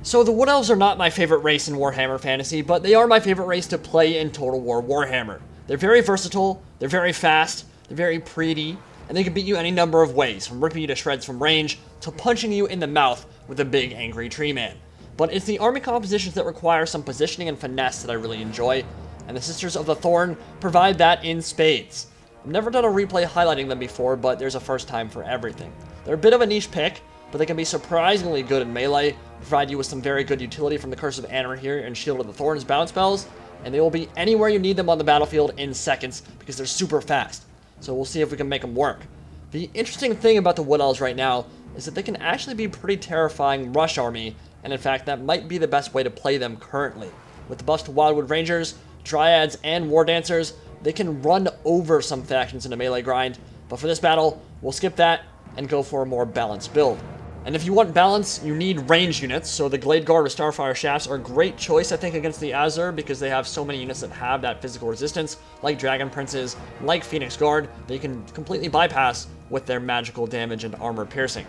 So the Wood Elves are not my favorite race in Warhammer Fantasy, but they are my favorite race to play in Total War Warhammer. They're very versatile, they're very fast, they're very pretty, and they can beat you any number of ways, from ripping you to shreds from range, to punching you in the mouth with a big angry tree man. But it's the army compositions that require some positioning and finesse that I really enjoy, and the Sisters of the Thorn provide that in spades. I've never done a replay highlighting them before, but there's a first time for everything. They're a bit of a niche pick, but they can be surprisingly good in melee, provide you with some very good utility from the Curse of Anarch here and Shield of the Thorn's bounce spells, and they will be anywhere you need them on the battlefield in seconds because they're super fast. So we'll see if we can make them work. The interesting thing about the Wood Elves right now is that they can actually be pretty terrifying rush army, and in fact that might be the best way to play them currently. With the buffs to Wildwood Rangers, Dryads, and War Dancers, they can run over some factions in a melee grind, but for this battle, we'll skip that and go for a more balanced build. And if you want balance, you need range units, so the Glade Guard with Starfire Shafts are a great choice, I think, against the Azure, because they have so many units that have that physical resistance, like Dragon Princes, like Phoenix Guard, that you can completely bypass with their magical damage and armor piercing.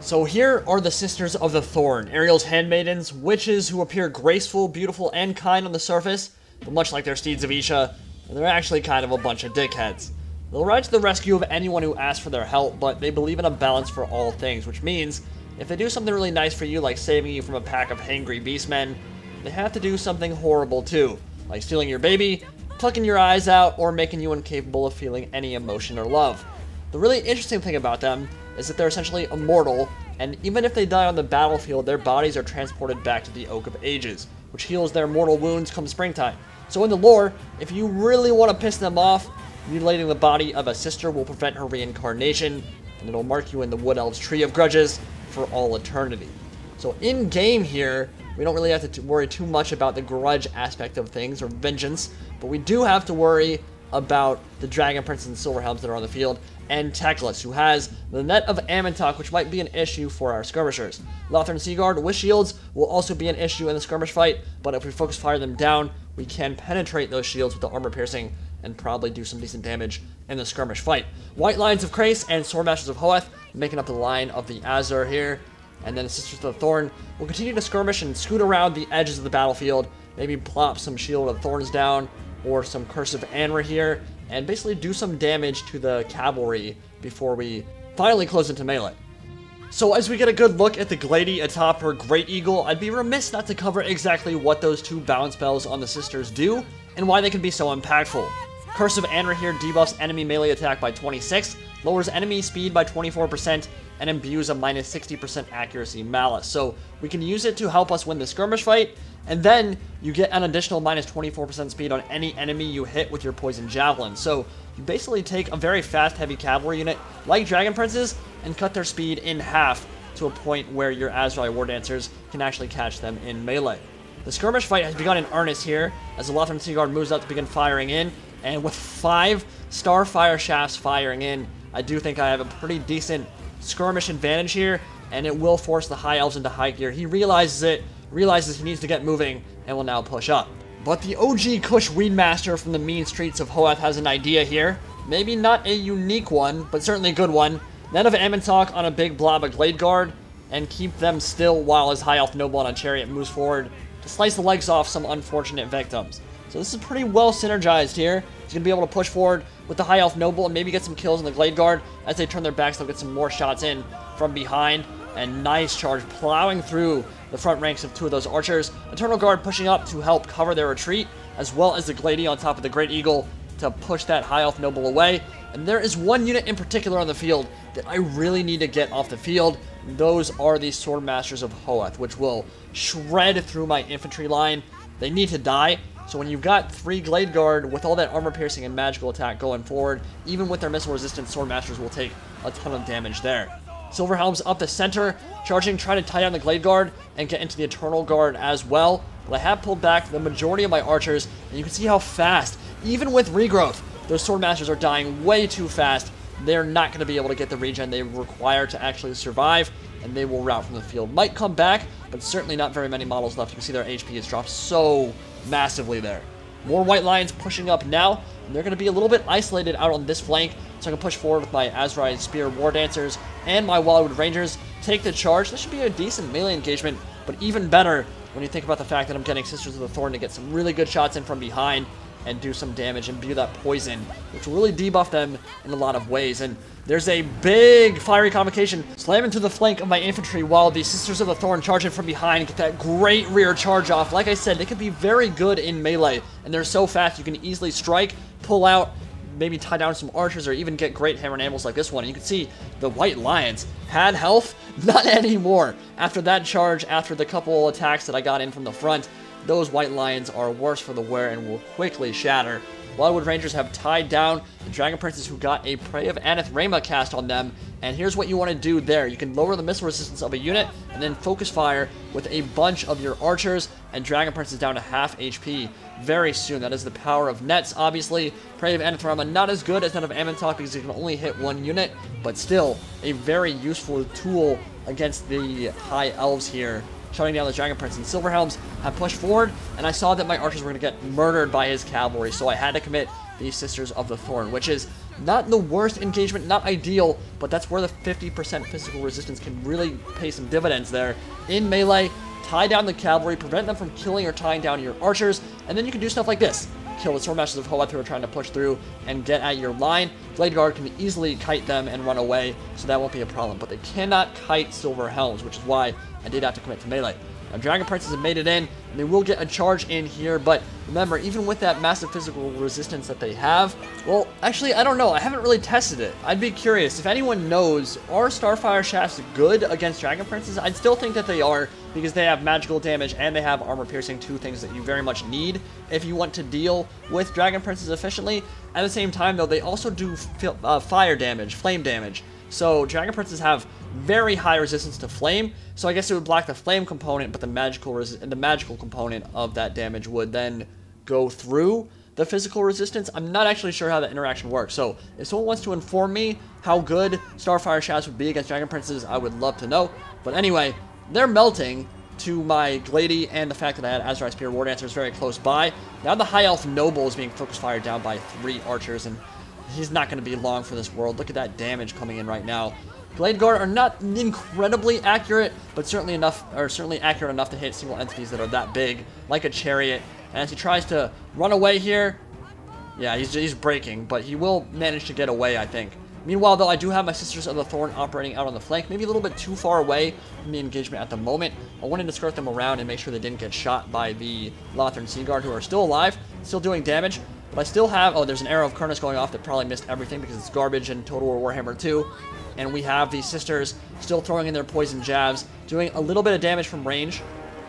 So here are the Sisters of the Thorn, Ariel's handmaidens, witches who appear graceful, beautiful, and kind on the surface, but much like their steeds of Isha, they're actually kind of a bunch of dickheads. They'll ride to the rescue of anyone who asks for their help, but they believe in a balance for all things, which means if they do something really nice for you, like saving you from a pack of hangry beastmen, they have to do something horrible too, like stealing your baby, plucking your eyes out, or making you incapable of feeling any emotion or love. The really interesting thing about them is that they're essentially immortal, and even if they die on the battlefield, their bodies are transported back to the Oak of Ages, which heals their mortal wounds come springtime. So in the lore, if you really want to piss them off, mutilating the body of a sister will prevent her reincarnation, and it'll mark you in the Wood Elves' Tree of Grudges for all eternity. So in game here, we don't really have to worry too much about the grudge aspect of things, or vengeance, but we do have to worry about the Dragon Prince and Silver Helms that are on the field, and Teclis, who has the Net of Ammontok, which might be an issue for our skirmishers. Lothern Seaguard with shields will also be an issue in the skirmish fight, but if we focus fire them down, we can penetrate those shields with the armor piercing and probably do some decent damage in the skirmish fight. White Lions of Krace and Swordmasters of Hoeth making up the line of the Azure here, and then the Sisters of the Thorn will continue to skirmish and scoot around the edges of the battlefield, maybe plop some Shield of Thorns down or some Curse of Anra here, and basically do some damage to the cavalry before we finally close into melee. So as we get a good look at the Glady atop her Great Eagle, I'd be remiss not to cover exactly what those two balance spells on the Sisters do, and why they can be so impactful. Curse of Anra here debuffs enemy melee attack by 26, lowers enemy speed by 24%, and imbues a minus 60% accuracy malice. So we can use it to help us win the skirmish fight, and then you get an additional minus 24% speed on any enemy you hit with your poison javelin. So you basically take a very fast heavy cavalry unit like Dragon Princes and cut their speed in half to a point where your Azrael War Dancers can actually catch them in melee. The skirmish fight has begun in earnest here as the Lothern Seaguard moves up to begin firing in, and with 5 Starfire Shafts firing in, I do think I have a pretty decent skirmish advantage here, and it will force the High Elves into high gear. He realizes it, realizes he needs to get moving, and will now push up. But the OG Kush Weedmaster from the mean streets of Hoeth has an idea here. Maybe not a unique one, but certainly a good one. Net of Ammontok on a big blob of Glade Guard, and keep them still while his High Elf Noble on a chariot moves forward to slice the legs off some unfortunate victims. So this is pretty well synergized here. He's going to be able to push forward with the High Elf Noble and maybe get some kills in the Glade Guard. As they turn their backs, they'll get some more shots in from behind. And nice charge plowing through the front ranks of 2 of those archers. Eternal Guard pushing up to help cover their retreat, as well as the Glady on top of the Great Eagle to push that High Elf Noble away. And there is one unit in particular on the field that I really need to get off the field. Those are the Swordmasters of Hoeth, which will shred through my infantry line. They need to die. So when you've got 3 Glade Guard with all that armor piercing and magical attack going forward, even with their missile resistant, Swordmasters will take a ton of damage there. Silver Helms up the center, charging, trying to tie down the Glade Guard and get into the Eternal Guard as well. But I have pulled back the majority of my archers, and you can see how fast, even with regrowth, those Swordmasters are dying way too fast. They're not going to be able to get the regen they require to actually survive, and they will rout from the field. Might come back, but certainly not very many models left. You can see their HP has dropped so massively there. More White Lions pushing up now, and they're going to be a little bit isolated out on this flank, so I can push forward with my Azrael Spear War Dancers and my Wildwood Rangers take the charge. This should be a decent melee engagement, but even better when you think about the fact that I'm getting Sisters of the Thorn to get some really good shots in from behind and do some damage, imbue that poison, which will really debuff them in a lot of ways. And there's a big fiery convocation slamming to the flank of my infantry while the Sisters of the Thorn charge in from behind and get that great rear charge off. Like I said, they can be very good in melee, and they're so fast you can easily strike, pull out, maybe tie down some archers, or even get great hammer and anvils like this one. And you can see the White Lions had health, not anymore. After that charge, after the couple attacks that I got in from the front, those White Lions are worse for the wear and will quickly shatter. Wildwood Rangers have tied down the Dragon Princes, who got a Prey of Anathrema cast on them. And here's what you want to do there. You can lower the missile resistance of a unit and then focus fire with a bunch of your archers, and Dragon Princes down to half HP very soon. That is the power of nets, obviously. Prey of Anathrema not as good as that of Amantok because it can only hit one unit, but still a very useful tool against the High Elves here, shutting down the Dragon Prince. And Silverhelms have pushed forward, and I saw that my archers were going to get murdered by his cavalry, so I had to commit the Sisters of the Thorn, which is not the worst engagement, not ideal, but that's where the 50% physical resistance can really pay some dividends there. In melee, tie down the cavalry, prevent them from killing or tying down your archers, and then you can do stuff like this. Kill the Swordmasters of Hoeth who are trying to push through and get at your line. Glade Guard can easily kite them and run away, so that won't be a problem. But they cannot kite Silver Helms, which is why I did have to commit to melee. Now, Dragon Princes have made it in, and they will get a charge in here, but remember, even with that massive physical resistance that they have, well, actually, I don't know. I haven't really tested it. I'd be curious. If anyone knows, are Starfire Shafts good against Dragon Princes? I'd still think that they are, because they have magical damage and they have armor piercing, two things that you very much need if you want to deal with Dragon Princes efficiently. At the same time, though, they also do fire damage, flame damage. So Dragon Princes have very high resistance to flame, so I guess it would block the flame component, but the magical component of that damage would then go through the physical resistance. I'm not actually sure how that interaction works, so if someone wants to inform me how good Starfire Shafts would be against Dragon Princes, I would love to know. But anyway, they're melting to my Glady and the fact that I had Azrai Spear War Dancers very close by. Now the High Elf Noble is being focus fired down by 3 archers, and he's not going to be long for this world. Look at that damage coming in right now. Glade Guard are not incredibly accurate, but certainly accurate enough to hit single entities that are that big, like a chariot. And as he tries to run away here, yeah, he's breaking, but he will manage to get away, I think. Meanwhile, though, I do have my Sisters of the Thorn operating out on the flank, maybe a little bit too far away from the engagement at the moment. I wanted to skirt them around and make sure they didn't get shot by the Lothern Sea Guard, who are still alive, still doing damage. But I still have, oh, there's an arrow of Kurnus going off that probably missed everything because it's garbage in Total War Warhammer 2. And we have the Sisters still throwing in their poison jabs, doing a little bit of damage from range,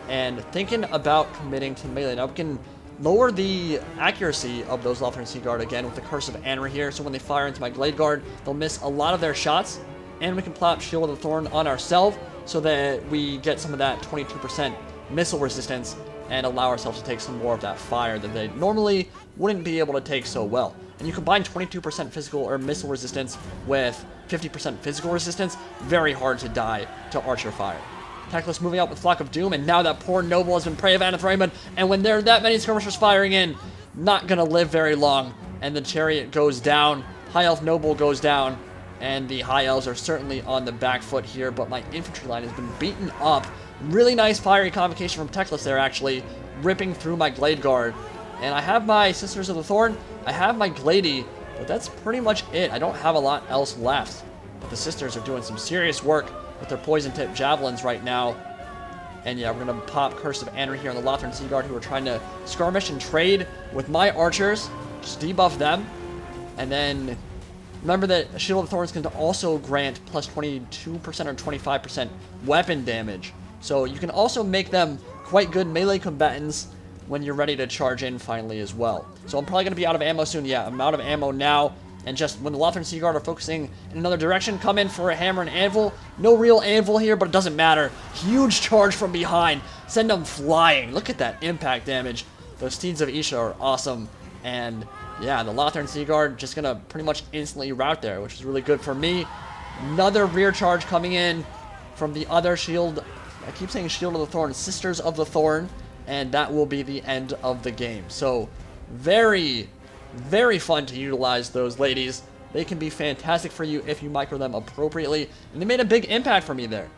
and thinking about committing to melee. Now we can lower the accuracy of those Lothern Sea Guard again with the Curse of Anra here, so when they fire into my Glade Guard, they'll miss a lot of their shots, and we can plop Shield of the Thorn on ourselves so that we get some of that 22% missile resistance and allow ourselves to take some more of that fire that they normally wouldn't be able to take so well. And you combine 22% physical or missile resistance with 50% physical resistance, very hard to die to archer fire. Tactless moving out with Flock of Doom, and now that poor Noble has been Prey of Anathrema, and when there are that many skirmishers firing in, not gonna live very long. And the chariot goes down, High Elf Noble goes down, and the High Elves are certainly on the back foot here, but my infantry line has been beaten up. Really nice fiery convocation from Teclis there, actually, ripping through my Glade Guard. And I have my Sisters of the Thorn, I have my Glady, but that's pretty much it. I don't have a lot else left. But the Sisters are doing some serious work with their poison-tipped javelins right now. And yeah, we're going to pop Curse of Anra here on the Lothern Sea Guard, who are trying to skirmish and trade with my archers. Just debuff them. And then remember that Shield of Thorns can also grant plus 22% or 25% weapon damage. So you can also make them quite good melee combatants when you're ready to charge in finally as well. So I'm probably going to be out of ammo soon. Yeah, I'm out of ammo now. And just when the Lothern Sea Guard are focusing in another direction, come in for a hammer and anvil. No real anvil here, but it doesn't matter. Huge charge from behind. Send them flying. Look at that impact damage. Those Steeds of Isha are awesome. And yeah, the Lothern Sea Guard just going to pretty much instantly rout there, which is really good for me. Another rear charge coming in from the other shield. I keep saying Shield of the Thorn, Sisters of the Thorn. And that will be the end of the game. So very, very fun to utilize those ladies. They can be fantastic for you if you micro them appropriately. And they made a big impact for me there.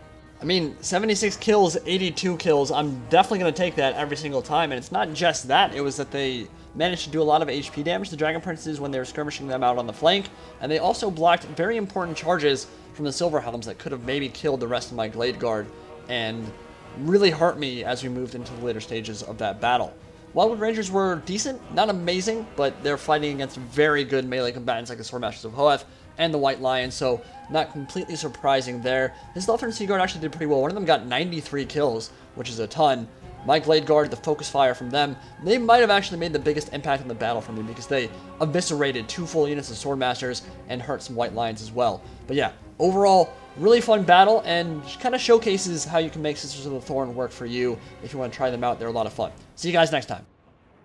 I mean, 76 kills, 82 kills, I'm definitely going to take that every single time, and it's not just that, it was that they managed to do a lot of HP damage to Dragon Princes when they were skirmishing them out on the flank, and they also blocked very important charges from the Silver Helms that could have maybe killed the rest of my Glade Guard, and really hurt me as we moved into the later stages of that battle. Wildwood Rangers were decent, not amazing, but they're fighting against very good melee combatants like the Swordmasters of Hoeth and the White Lion, so not completely surprising there. This Lothern Sea Guard actually did pretty well. One of them got 93 kills, which is a ton. My Glade Guard, the focus fire from them, they might have actually made the biggest impact on the battle for me because they eviscerated 2 full units of Swordmasters and hurt some White Lions as well. But yeah, overall, really fun battle and kind of showcases how you can make Sisters of the Thorn work for you if you want to try them out. They're a lot of fun. See you guys next time.